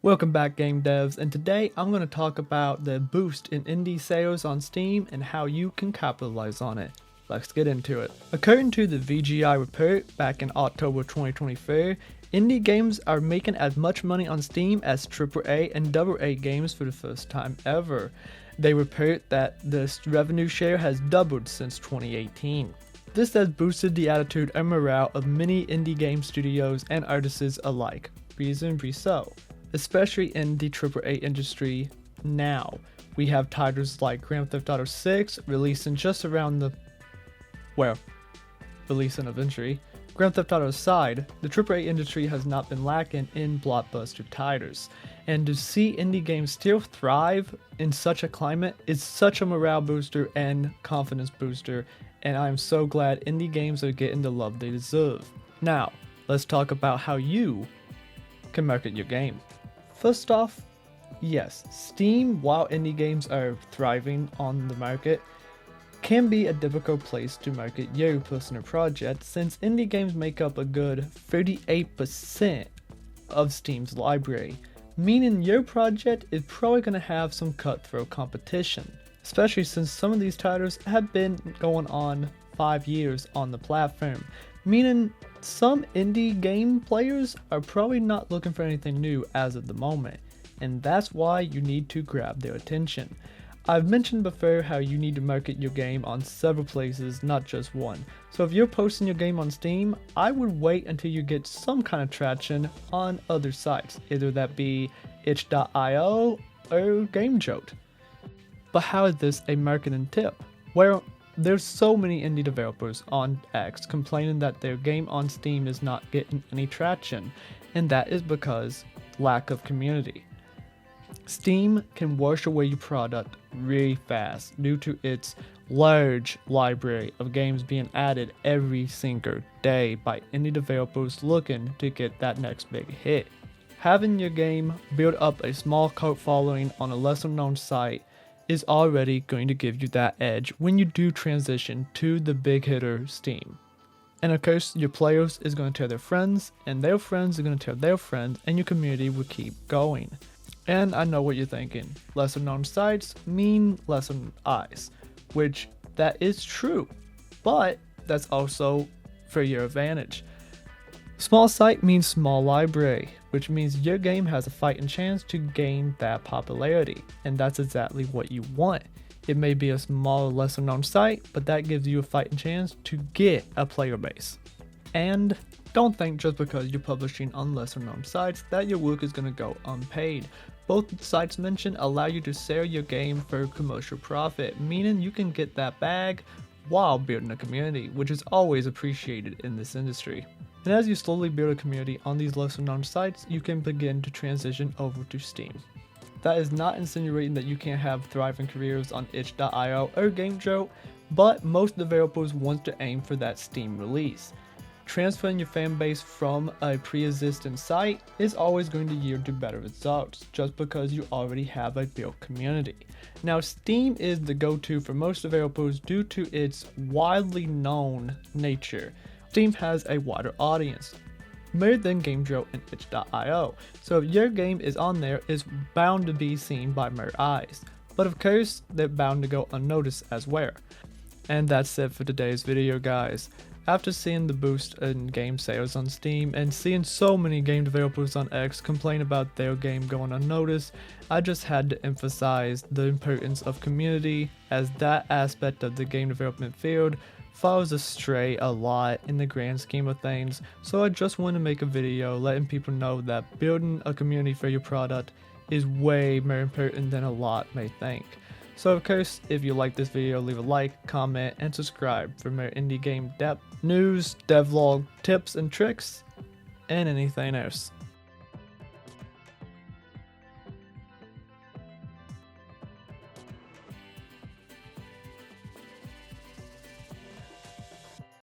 Welcome back, game devs, and today I'm going to talk about the boost in indie sales on Steam and how you can capitalize on it. Let's get into it. According to the VGI report back in October 2024, indie games are making as much money on Steam as AAA and AA games for the first time ever. They report that the revenue share has doubled since 2018. This has boosted the attitude and morale of many indie game studios and artists alike, reasonably so. Especially in the AAA industry now. We have titles like Grand Theft Auto 6 releasing just around the, releasing eventually. Grand Theft Auto aside, the AAA industry has not been lacking in blockbuster titles. And to see indie games still thrive in such a climate is such a morale booster and confidence booster, and I'm so glad indie games are getting the love they deserve. Now, let's talk about how you can market your game. First off, yes, Steam, while indie games are thriving on the market, can be a difficult place to market your personal project since indie games make up a good 38% of Steam's library, meaning your project is probably going to have some cutthroat competition, especially since some of these titles have been going on 5 years on the platform, meaning some indie game players are probably not looking for anything new as of the moment, and that's why you need to grab their attention. I've mentioned before how you need to market your game on several places, not just one. So if you're posting your game on Steam, I would wait until you get some kind of traction on other sites, either that be itch.io or GameJolt. But how is this a marketing tip? Well, there's so many indie developers on X complaining that their game on Steam is not getting any traction, and that is because lack of community. Steam can wash away your product really fast due to its large library of games being added every single day by indie developers looking to get that next big hit. Having your game build up a small cult following on a lesser known site is already going to give you that edge when you do transition to the big hitter Steam. And of course, your players is going to tell their friends, and their friends are going to tell their friends, and your community will keep going. And I know what you're thinking, lesser known sites mean lesser eyes, which that is true, but that's also for your advantage. Small site means small library, which means your game has a fighting chance to gain that popularity, and that's exactly what you want. It may be a small, lesser known site, but that gives you a fighting chance to get a player base. And don't think just because you're publishing on lesser known sites that your work is going to go unpaid. Both sites mentioned allow you to sell your game for commercial profit, meaning you can get that bag while building a community, which is always appreciated in this industry. And as you slowly build a community on these lesser known sites, you can begin to transition over to Steam. That is not insinuating that you can't have thriving careers on itch.io or GameJolt, but most developers want to aim for that Steam release. Transferring your fan base from a pre-existing site is always going to yield to better results, just because you already have a built community. Now, Steam is the go-to for most developers due to its widely known nature. Steam has a wider audience, more than GameJolt and itch.io, so if your game is on there, it's bound to be seen by more eyes. But of course, they're bound to go unnoticed as well. And that's it for today's video, guys. After seeing the boost in game sales on Steam and seeing so many game developers on X complain about their game going unnoticed, I just had to emphasize the importance of community, as that aspect of the game development field falls astray a lot in the grand scheme of things. So I just want to make a video letting people know that building a community for your product is way more important than a lot may think. So of course, if you like this video, leave a like, comment, and subscribe for more indie game depth, news, devlog, tips and tricks, and anything else.